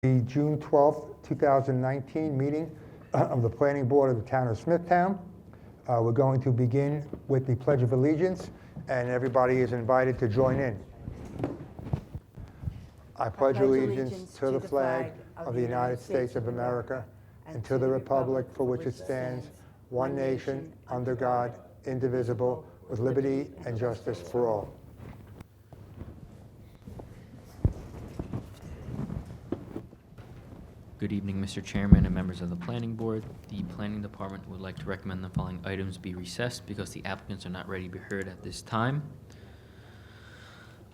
The June 12th, 2019 meeting of the Planning Board of the Town of Smithtown. We're going to begin with the Pledge of Allegiance, and everybody is invited to join in. I pledge allegiance to the flag of the United States of America and to the republic for which it stands, one nation, under God, indivisible, with liberty and justice for all. Good evening, Mr. Chairman and members of the Planning Board. The Planning Department would like to recommend the following items be recessed because the applicants are not ready to be heard at this time.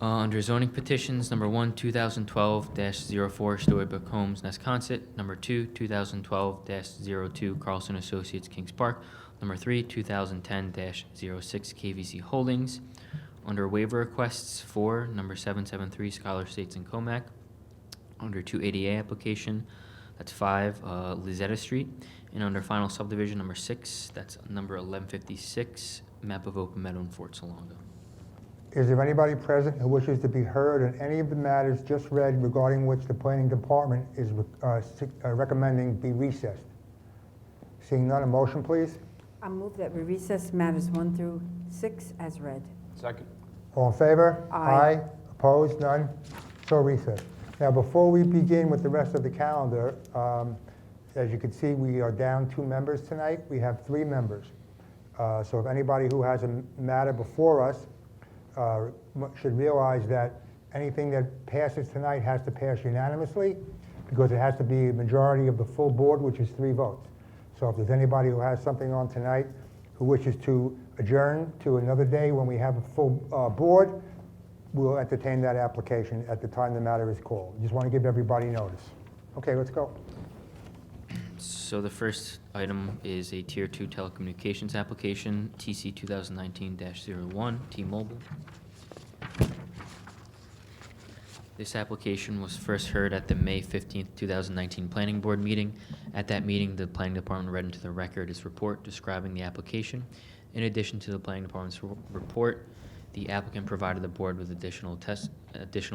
Under zoning petitions, number 1, 2012-04 Storybook Homes, Nesconset. Number 2, 2012-02 Carlson Associates, Kings Park. Number 3, 2010-06 KVC Holdings. Under waiver requests, 4, number 773 Scholar Estates in Comac. Under 280A application, that's 5 Lizetta Street. And under final subdivision, number 6, that's number 1156, map of Open Meadow in Fort Salonga. Is there anybody present who wishes to be heard on any of the matters just read regarding which the Planning Department is recommending be recessed? Seeing none, a motion, please. I move that we recess matters 1 through 6 as read. Second. All in favor? Aye. Opposed? None? So recessed. Now, before we begin with the rest of the calendar, as you can see, we are down 2 members tonight. We have 3 members. So if anybody who has a matter before us should realize that anything that passes tonight has to pass unanimously because it has to be a majority of the full board, which is 3 votes. So if there's anybody who has something on tonight who wishes to adjourn to another day when we have a full board, we'll entertain that application at the time the matter is called. Just want to give everybody notice. Okay, let's go. So the first item is a Tier 2 telecommunications application, TC 2019-01, T-Mobile. This application was first heard at the May 15th, 2019 Planning Board meeting. At that meeting, the Planning Department read into the record its report describing the application. In addition to the Planning Department's report, the applicant provided the board with additional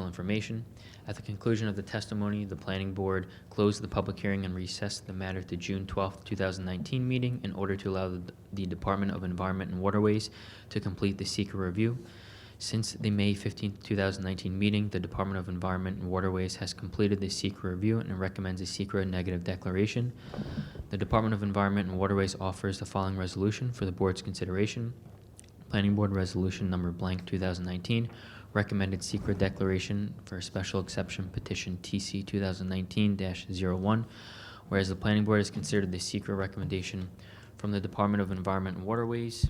information. At the conclusion of the testimony, the Planning Board closed the public hearing and recessed the matter to June 12th, 2019 meeting in order to allow the Department of Environment and Waterways to complete the SEQR review. Since the May 15th, 2019 meeting, the Department of Environment and Waterways has completed the SEQR review and recommends a SEQR negative declaration. The Department of Environment and Waterways offers the following resolution for the board's consideration. Planning Board Resolution number blank 2019, recommended SEQR declaration for a special exception petition TC 2019-01, whereas the Planning Board has considered the SEQR recommendation from the Department of Environment and Waterways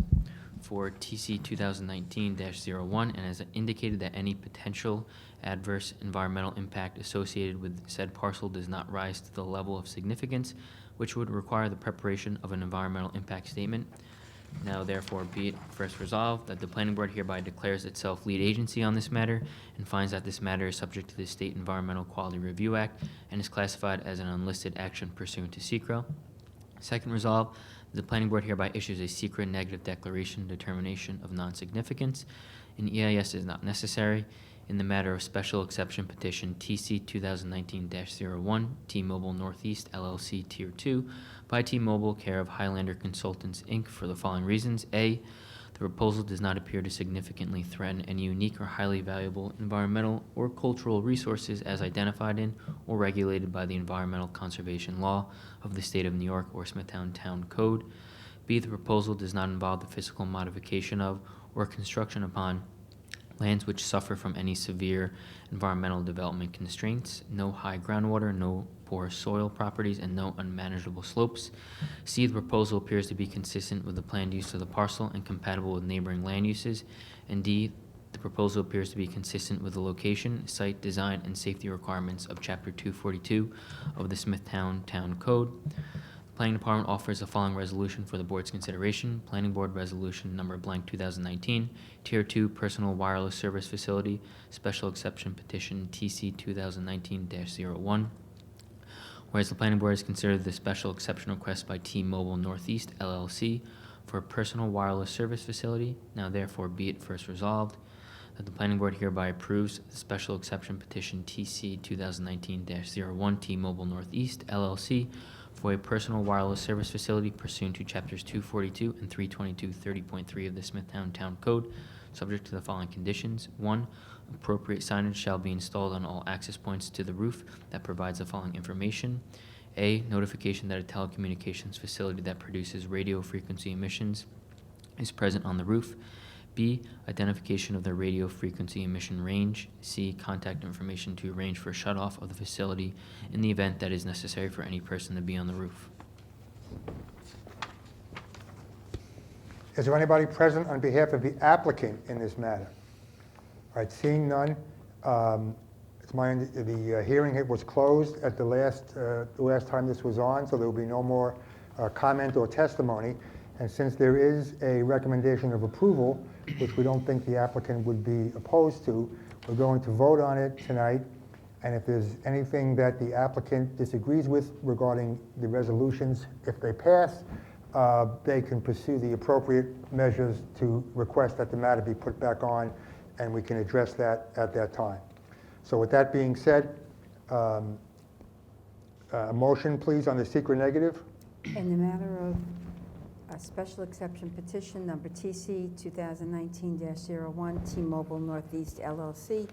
for TC 2019-01 and has indicated that any potential adverse environmental impact associated with said parcel does not rise to the level of significance, which would require the preparation of an environmental impact statement. Now, therefore, be it first resolved that the Planning Board hereby declares itself lead agency on this matter and finds that this matter is subject to the State Environmental Quality Review Act and is classified as an unlisted action pursuant to SEQR. Second resolved, the Planning Board hereby issues a SEQR negative declaration determination of non-significance. An EIS is not necessary in the matter of special exception petition TC 2019-01 T-Mobile Northeast LLC Tier 2 by T-Mobile care of Highlander Consultants Inc. for the following reasons. A, the proposal does not appear to significantly threaten any unique or highly valuable environmental or cultural resources as identified in or regulated by the Environmental Conservation Law of the State of New York or Smithtown Town Code. B, the proposal does not involve the physical modification of or construction upon lands which suffer from any severe environmental development constraints, no high groundwater, no poor soil properties, and no unmanageable slopes. C, the proposal appears to be consistent with the planned use of the parcel and compatible with neighboring land uses. And D, the proposal appears to be consistent with the location, site, design, and safety requirements of Chapter 242 of the Smithtown Town Code. The Planning Department offers the following resolution for the board's consideration. Planning Board Resolution number blank 2019, Tier 2 Personal Wireless Service Facility, Special Exception Petition TC 2019-01. Whereas the Planning Board has considered the special exception request by T-Mobile Northeast LLC for a personal wireless service facility, now therefore be it first resolved that the planning board hereby approves the special exception petition TC 2019-01 T-Mobile Northeast LLC for a personal wireless service facility pursuant to chapters 242 and 322 30.3 of the Smithtown Town Code, subject to the following conditions. 1. Appropriate signage shall be installed on all access points to the roof that provides the following information. A. Notification that a telecommunications facility that produces radio frequency emissions is present on the roof. B. Identification of the radio frequency emission range. C. Contact information to arrange for shut-off of the facility in the event that is necessary for any person to be on the roof. Is there anybody present on behalf of the applicant in this matter? All right, seeing none, the hearing was closed at the last time this was on, so there will be no more comment or testimony. And since there is a recommendation of approval, which we don't think the applicant would be opposed to, we're going to vote on it tonight. And if there's anything that the applicant disagrees with regarding the resolutions, if they pass, they can pursue the appropriate measures to request that the matter be put back on, and we can address that at that time. So with that being said, a motion, please, on the secret negative. In the matter of a special exception petition number TC 2019-01 T-Mobile Northeast LLC,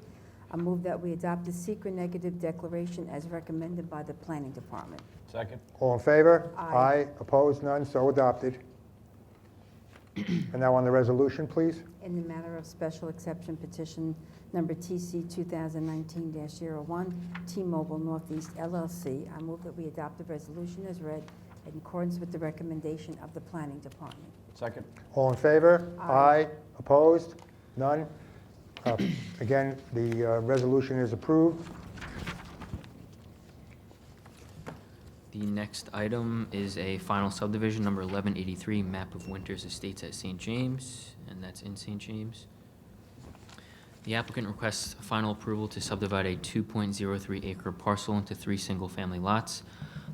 I move that we adopt the secret negative declaration as recommended by the Planning Department. Second. All in favor? Aye. Opposed? None? So adopted. And now on the resolution, please. In the matter of special exception petition number TC 2019-01 T-Mobile Northeast LLC, I move that we adopt the resolution as read in accordance with the recommendation of the Planning Department. Second. All in favor? Aye. Opposed? None? Again, the resolution is approved. The next item is a final subdivision, number 1183, map of Winters Estates at St. James, and that's in St. James. The applicant requests final approval to subdivide a 2.03 acre parcel into 3 single-family lots.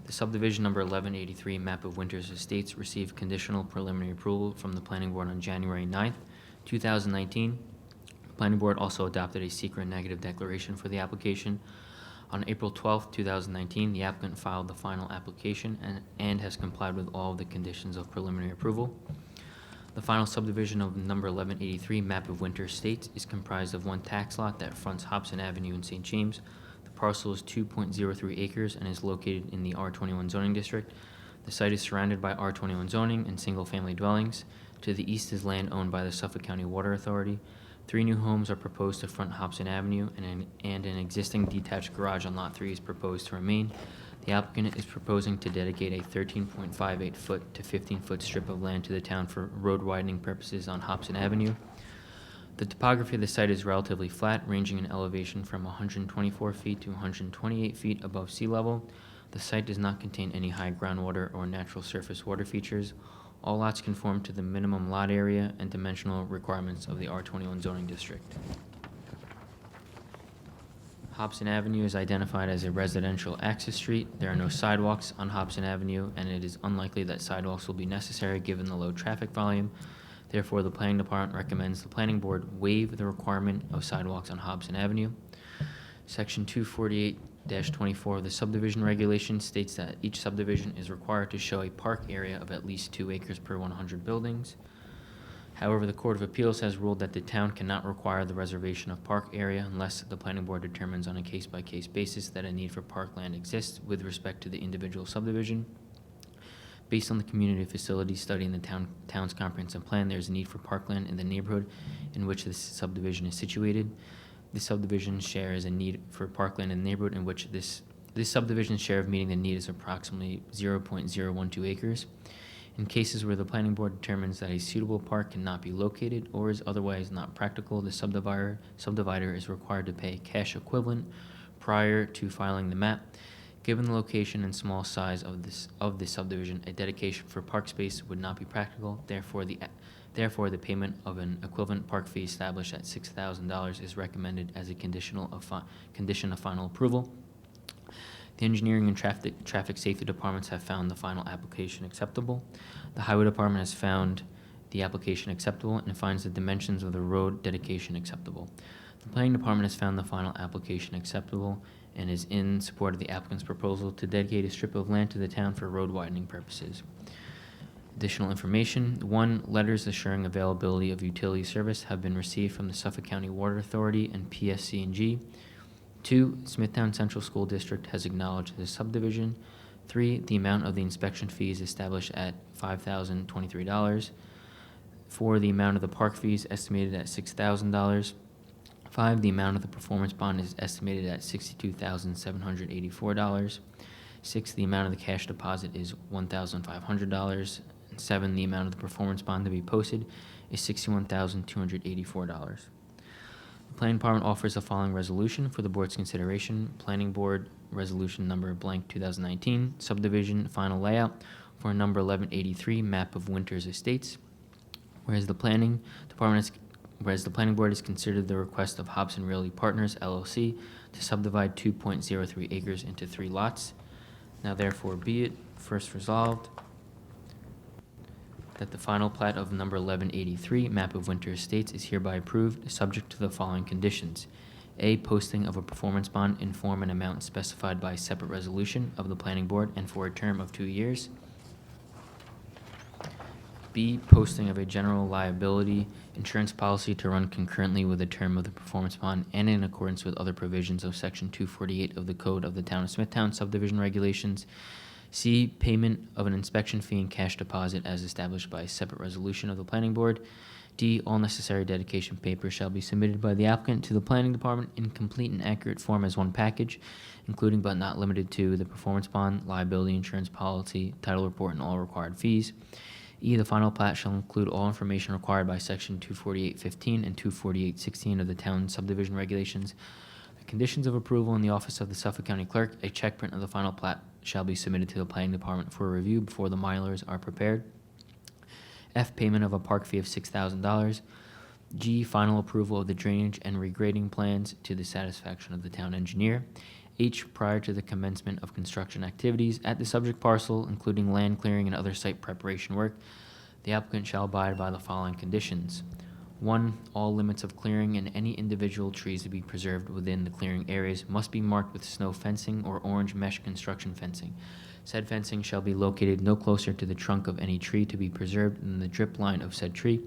The subdivision number 1183, map of Winters Estates, received conditional preliminary approval from the planning board on January 9th, 2019. The planning board also adopted a secret negative declaration for the application. On April 12th, 2019, the applicant filed the final application and has complied with all of the conditions of preliminary approval. The final subdivision of number 1183, map of Winter Estates, is comprised of 1 tax lot that fronts Hobson Avenue in St. James. The parcel is 2.03 acres and is located in the R21 zoning district. The site is surrounded by R21 zoning and single-family dwellings. To the east is land owned by the Suffolk County Water Authority. 3 new homes are proposed to front Hobson Avenue, and an existing detached garage on Lot 3 is proposed to remain. The applicant is proposing to dedicate a 13.58-foot to 15-foot strip of land to the town for road widening purposes on Hobson Avenue. The topography of the site is relatively flat, ranging in elevation from 124 feet to 128 feet above sea level. The site does not contain any high groundwater or natural surface water features. All lots conform to the minimum lot area and dimensional requirements of the R21 zoning district. Hobson Avenue is identified as a residential access street. There are no sidewalks on Hobson Avenue, and it is unlikely that sidewalks will be necessary given the low traffic volume. Therefore, the planning department recommends the planning board waive the requirement of sidewalks on Hobson Avenue. Section 248-24 of the subdivision regulation states that each subdivision is required to show a park area of at least 2 acres per 100 buildings. However, the Court of Appeals has ruled that the town cannot require the reservation of park area unless the planning board determines on a case-by-case basis that a need for parkland exists with respect to the individual subdivision. Based on the community facility study in the town's comprehensive plan, there is a need for parkland in the neighborhood in which this subdivision is situated. This subdivision shares a need for parkland in the neighborhood in which this subdivision's share of meeting the need is approximately 0.012 acres. In cases where the planning board determines that a suitable park cannot be located or is otherwise not practical, the subdivider is required to pay cash equivalent prior to filing the map. Given the location and small size of this subdivision, a dedication for park space would not be practical. Therefore, the payment of an equivalent park fee established at $6,000 is recommended as a condition of final approval. The engineering and traffic safety departments have found the final application acceptable. The highway department has found the application acceptable and finds the dimensions of the road dedication acceptable. The planning department has found the final application acceptable and is in support of the applicant's proposal to dedicate a strip of land to the town for road widening purposes. Additional information: 1. Letters assuring availability of utility service have been received from the Suffolk County Water Authority and PSC&G. 2. Smithtown Central School District has acknowledged the subdivision. 3. The amount of the inspection fee is established at $5,023. 4. The amount of the park fees estimated at $6,000. 5. The amount of the performance bond is estimated at $62,784. 6. The amount of the cash deposit is $1,500. 7. The amount of the performance bond to be posted is $61,284. The Planning Department offers the following resolution for the board's consideration. Planning Board Resolution Number blank 2019, subdivision final layout for number 1183, map of Winters Estates. Whereas the Planning Board has considered the request of Hobson Realty Partners, LLC, to subdivide 2.03 acres into 3 lots. Now therefore be it first resolved that the final plat of number 1183, map of Winter Estates, is hereby approved, subject to the following conditions. A, posting of a performance bond in form and amount specified by separate resolution of the Planning Board and for a term of 2 years. B, posting of a general liability insurance policy to run concurrently with the term of the performance bond and in accordance with other provisions of Section 248 of the Code of the Town of Smithtown Subdivision Regulations. C, payment of an inspection fee and cash deposit as established by a separate resolution of the Planning Board. D, all necessary dedication papers shall be submitted by the applicant to the Planning Department in complete and accurate form as one package, including but not limited to the performance bond, liability insurance policy, title report, and all required fees. E, the final plat shall include all information required by Section 248.15 and 248.16 of the Town Subdivision Regulations. The conditions of approval in the office of the Suffolk County Clerk, a check print of the final plat shall be submitted to the Planning Department for review before the milers are prepared. F, payment of a park fee of $6,000. G, final approval of the drainage and regrading plans to the satisfaction of the town engineer. H, prior to the commencement of construction activities at the subject parcel, including land clearing and other site preparation work, the applicant shall abide by the following conditions. 1, all limits of clearing and any individual trees to be preserved within the clearing areas must be marked with snow fencing or orange mesh construction fencing. Said fencing shall be located no closer to the trunk of any tree to be preserved than the drip line of said tree.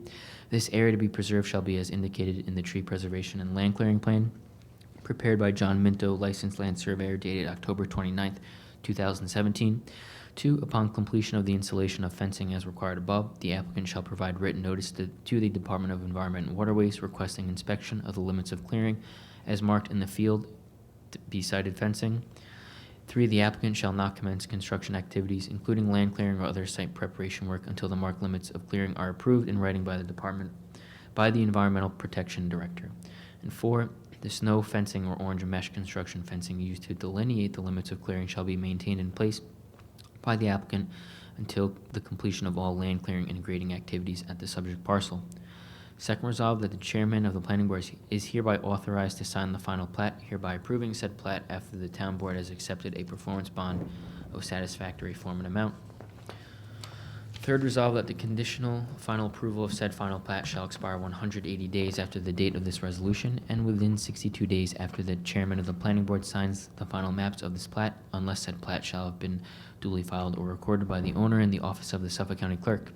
This area to be preserved shall be as indicated in the tree preservation and land clearing plan prepared by John Minto, licensed land surveyor, dated October 29th, 2017. 2, upon completion of the installation of fencing as required above, the applicant shall provide written notice to the Department of Environment and Waterways requesting inspection of the limits of clearing as marked in the field beside fencing. 3, the applicant shall not commence construction activities, including land clearing or other site preparation work, until the marked limits of clearing are approved in writing by the department, by the Environmental Protection Director. And 4, the snow fencing or orange mesh construction fencing used to delineate the limits of clearing shall be maintained in place by the applicant until the completion of all land clearing and grading activities at the subject parcel. Second, resolved that the chairman of the planning board is hereby authorized to sign the final plat, hereby approving said plat after the town board has accepted a performance bond of satisfactory form and amount. Third, resolved that the conditional final approval of said final plat shall expire 180 days after the date of this resolution and within 62 days after the chairman of the planning board signs the final maps of this plat, unless said plat shall have been duly filed or recorded by the owner in the office of the Suffolk County Clerk.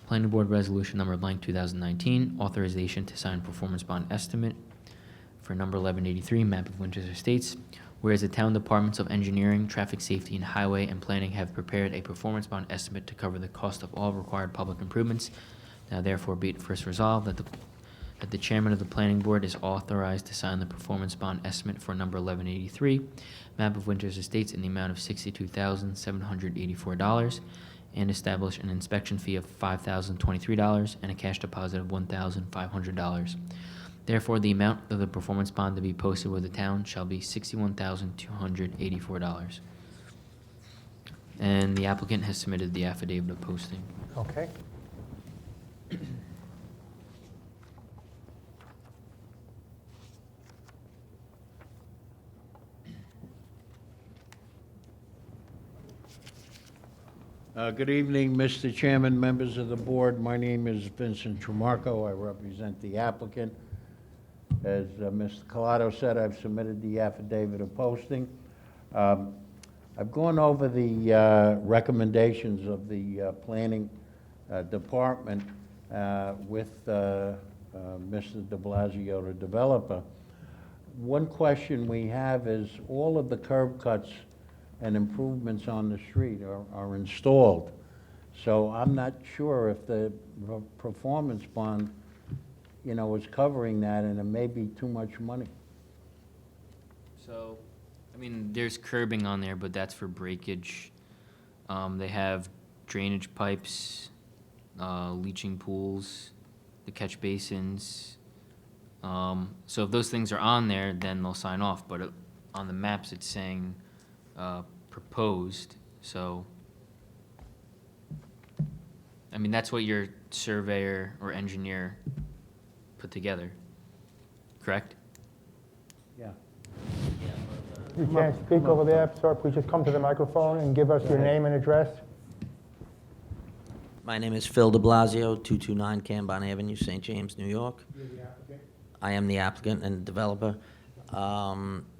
Planning Board Resolution Number blank 2019, authorization to sign performance bond estimate for number 1183, map of Winters Estates. Whereas the town departments of engineering, traffic safety, and highway and planning have prepared a performance bond estimate to cover the cost of all required public improvements. Now therefore be it first resolved that the chairman of the planning board is authorized to sign the performance bond estimate for number 1183, map of Winters Estates, in the amount of $62,784, and establish an inspection fee of $5,023 and a cash deposit of $1,500. Therefore, the amount of the performance bond to be posted with the town shall be $61,284. And the applicant has submitted the affidavit of posting. Okay. Good evening, Mr. Chairman, members of the board. My name is Vincent Tramarko. I represent the applicant. As Mr. Collado said, I've submitted the affidavit of posting. I've gone over the recommendations of the planning department with Mr. de Blasio, the developer. One question we have is all of the curb cuts and improvements on the street are installed. So I'm not sure if the performance bond, you know, is covering that, and it may be too much money. So, I mean, there's curbing on there, but that's for breakage. They have drainage pipes, leaching pools, the catch basins. So if those things are on there, then they'll sign off, but on the maps, it's saying proposed, so, I mean, that's what your surveyor or engineer put together, correct? Yeah. You can't speak over there, sir. Please just come to the microphone and give us your name and address. My name is Phil de Blasio, 229 Cambon Avenue, St. James, New York. You're the applicant. I am the applicant and developer.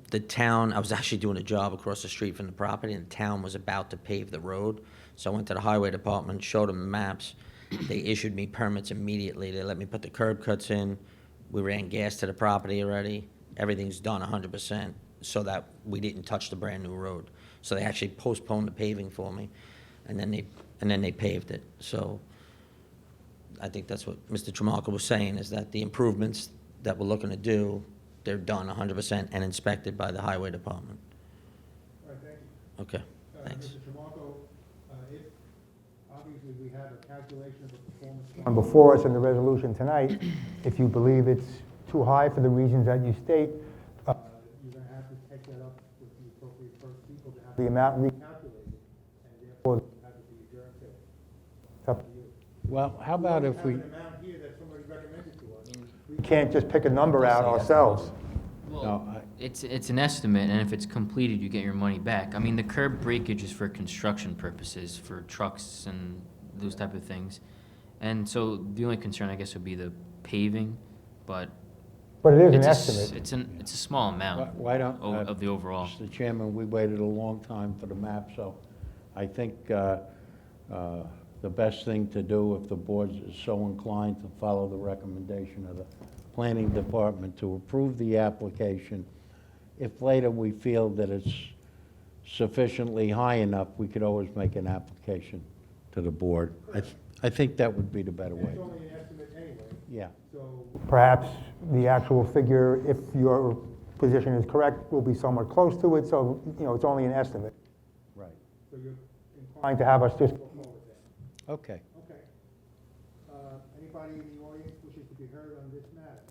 The town, I was actually doing a job across the street from the property, and the town was about to pave the road. So I went to the highway department, showed them the maps. They issued me permits immediately. They let me put the curb cuts in. We ran gas to the property already. Everything's done 100%, so that we didn't touch the brand-new road. So they actually postponed the paving for me, and then they paved it. So I think that's what Mr. Tramarko was saying, is that the improvements that we're looking to do, they're done 100% and inspected by the highway department. All right, thank you. Okay, thanks. Mr. Tramarko, if, obviously, we have a calculation of the performance bond before us in the resolution tonight. If you believe it's too high for the reasons that you state, you're going to have to take that up with the appropriate people to have the amount recalculated, and therefore have it be adjourned to. It's up to you. Well, how about if we, have an amount here that somebody recommended to us. We can't just pick a number out ourselves. no, It's an estimate, and if it's completed, you get your money back. I mean, the curb breakage is for construction purposes, for trucks and those type of things. And so the only concern, I guess, would be the paving, but But it is an it's estimate. it's a small amount why don't, of the overall. Mr. Chairman, we waited a long time for the map, so I think the best thing to do, if the board is so inclined to follow the recommendation of the planning department to approve the application, if later we feel that it's sufficiently high enough, we could always make an application to the board. I think that would be the better way. It's only an estimate anyway. Yeah. So perhaps the actual figure, if your position is correct, will be somewhat close to it, so, you know, it's only an estimate. Right. So you're inclined to have us just go forward then? Okay. Okay. Anybody in the audience wishes to be heard on this matter?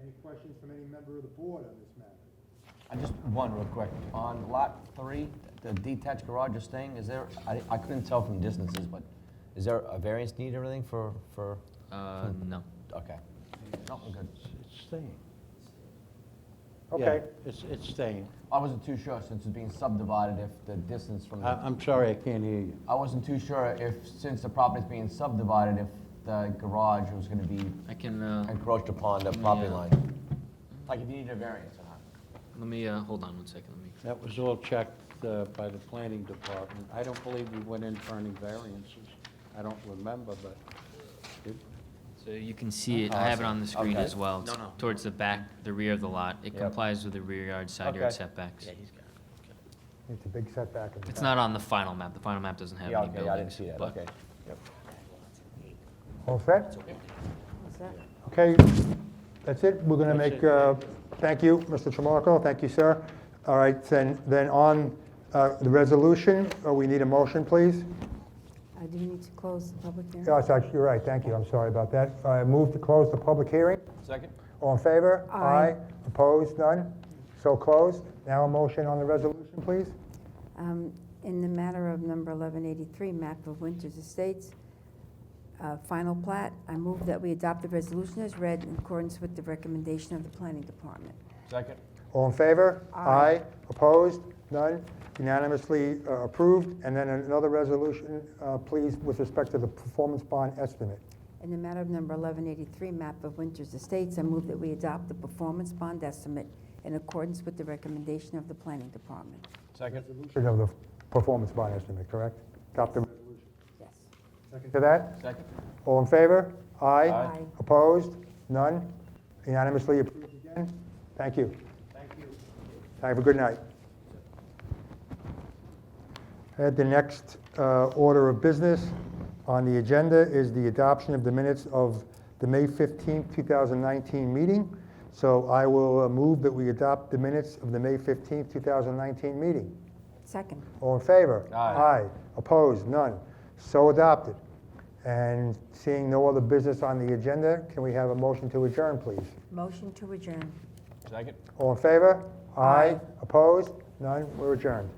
Any questions from any member of the board on this matter? Just one real quick. On lot 3, the detached garage is staying, is there, I couldn't tell from distances, but is there a variance need or anything for, No. okay. No, we're good. It's staying. Okay. Yeah, it's staying. I wasn't too sure since it's being subdivided if the distance from the, I'm sorry, I can't hear you. I wasn't too sure if, since the property's being subdivided, if the garage was gonna be I can, encroached upon the property line. Like if you needed a variance or not. let me, hold on one second, let me. That was all checked by the planning department. I don't believe we went in for any variances. I don't remember, but So you can see it, I have it on the screen Okay. as well. It's No. towards the back, the rear of the lot. It Yep. complies with the rear yard, side yard Okay. setbacks. Yeah, he's got it. It's a big setback. in the It's back. not on the final map. The final map doesn't have Yeah, any okay, I didn't buildings. see that, but- okay. Yep. All set? What's that? Okay, that's it. We're going to That's make, thank you, Mr. Tramarko, thank you, sir. All right, then on the resolution, we need a motion, please. Do you need to close the public hearing? Yes, actually, you're right, thank you, I'm sorry about that. I move to close the public hearing. Second? All in favor? Aye. Opposed? None? So closed. Now a motion on the resolution, please. In the matter of number 1183, map of Winters Estates, final plat, I move that we adopt the resolution as read in accordance with the recommendation of the planning department. Second? All in favor? Aye. Opposed? None? Unanimously approved. And then another resolution, please, with respect to the performance bond estimate. In the matter of number 1183, map of Winters Estates, I move that we adopt the performance bond estimate in accordance with the recommendation of the planning department. Second? Resolution of the performance bond estimate, correct? Adopt the resolution. Yes. Second to that? Second? All in favor? Aye. Aye. Opposed? None? Unanimously approved again? Thank you. Thank you. Have a good night. The next order of business on the agenda is the adoption of the minutes of the May 15th, 2019 meeting. So I will move that we adopt the minutes of the May 15th, 2019 meeting. Second. All in favor? Aye. Opposed? None. So adopted. And seeing no other business on the agenda, can we have a motion to adjourn, please? Motion to adjourn. Second? All in favor? Aye. Opposed? None? We're adjourned.